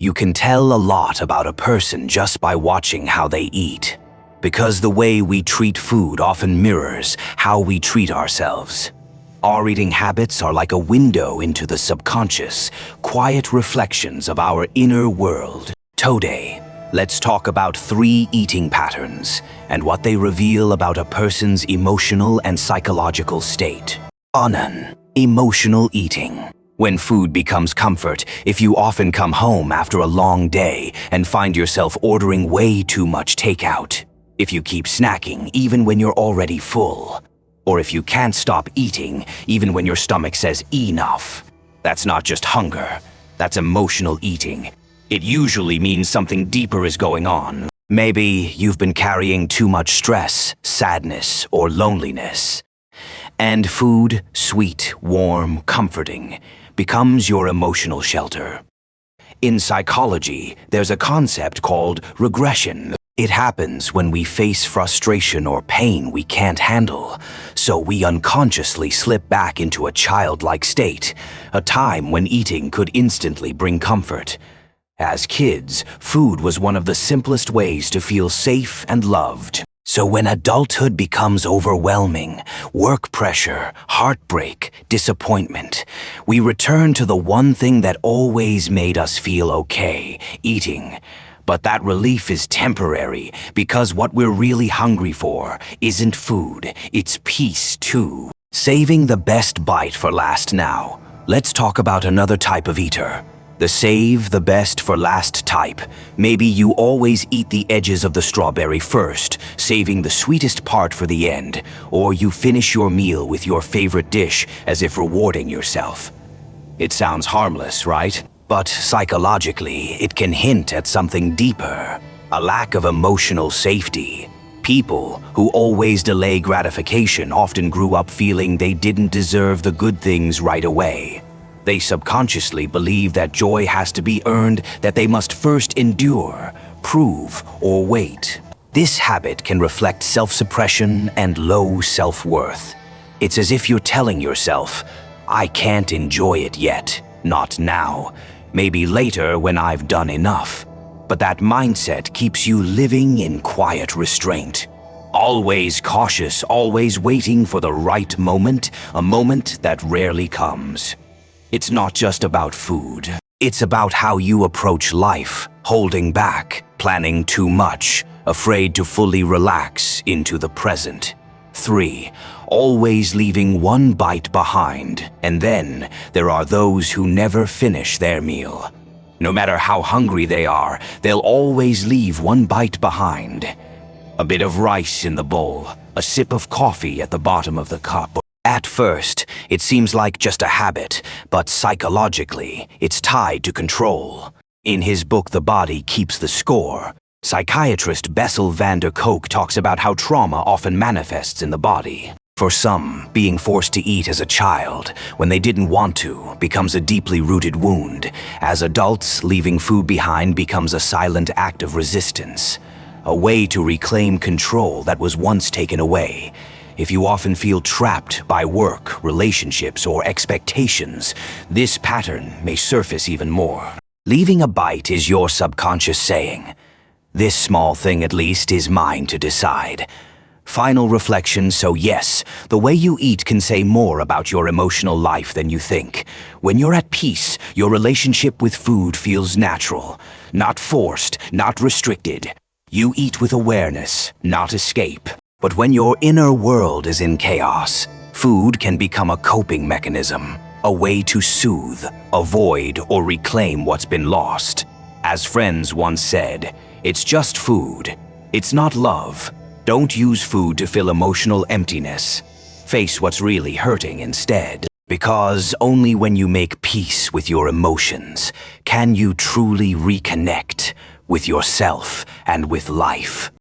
You can tell a lot about a person just by watching how they eat, because the way we treat food often mirrors how we treat ourselves. Our eating habits are like a window into the subconscious, quiet reflections of our inner world. Today, let's talk about 3 eating patterns and what they reveal about a person's emotional and psychological state. Unmet, emotional eating. When food becomes comfort, if you often come home after a long day and find yourself ordering way too much takeout, if you keep snacking even when you're already full, or if you can't stop eating even when your stomach says enough, that's not just hunger, that's emotional eating. It usually means something deeper is going on. Maybe you've been carrying too much stress, sadness, or loneliness. And food, sweet, warm, comforting, becomes your emotional shelter. In psychology, there's a concept called regression. It happens when we face frustration or pain we can't handle, so we unconsciously slip back into a childlike state, a time when eating could instantly bring comfort. As kids, food was one of the simplest ways to feel safe and loved. So when adulthood becomes overwhelming, work pressure, heartbreak, disappointment, we return to the one thing that always made us feel okay, eating. But that relief is temporary, because what we're really hungry for isn't food, it's peace too. Saving the best bite for last now. Let's talk about another type of eater. The save the best for last type. Maybe you always eat the edges of the strawberry first, saving the sweetest part for the end, or you finish your meal with your favorite dish as if rewarding yourself. It sounds harmless, right? But psychologically, it can hint at something deeper, a lack of emotional safety. People who always delay gratification often grew up feeling they didn't deserve the good things right away. They subconsciously believe that joy has to be earned, that they must first endure, prove, or wait. This habit can reflect self-suppression and low self-worth. It's as if you're telling yourself, I can't enjoy it yet, not now, maybe later when I've done enough. But that mindset keeps you living in quiet restraint. Always cautious, always waiting for the right moment, a moment that rarely comes. It's not just about food. It's about how you approach life, holding back, planning too much, afraid to fully relax into the present. 3. Always leaving one bite behind. And then there are those who never finish their meal. No matter how hungry they are, they'll always leave one bite behind. A bit of rice in the bowl, a sip of coffee at the bottom of the cup. At first, it seems like just a habit, but psychologically, it's tied to control. In his book The Body Keeps the Score, psychiatrist Bessel van der Kolk talks about how trauma often manifests in the body. For some, being forced to eat as a child, when they didn't want to, becomes a deeply rooted wound. As adults, leaving food behind becomes a silent act of resistance, a way to reclaim control that was once taken away. If you often feel trapped by work, relationships, or expectations, this pattern may surface even more. Leaving a bite is your subconscious saying, this small thing at least is mine to decide. Final reflection, so yes, the way you eat can say more about your emotional life than you think. When you're at peace, your relationship with food feels natural, not forced, not restricted. You eat with awareness, not escape. But when your inner world is in chaos, food can become a coping mechanism, a way to soothe, avoid, or reclaim what's been lost. As friends once said, it's just food. It's not love. Don't use food to fill emotional emptiness. Face what's really hurting instead. Because only when you make peace with your emotions can you truly reconnect with yourself and with life.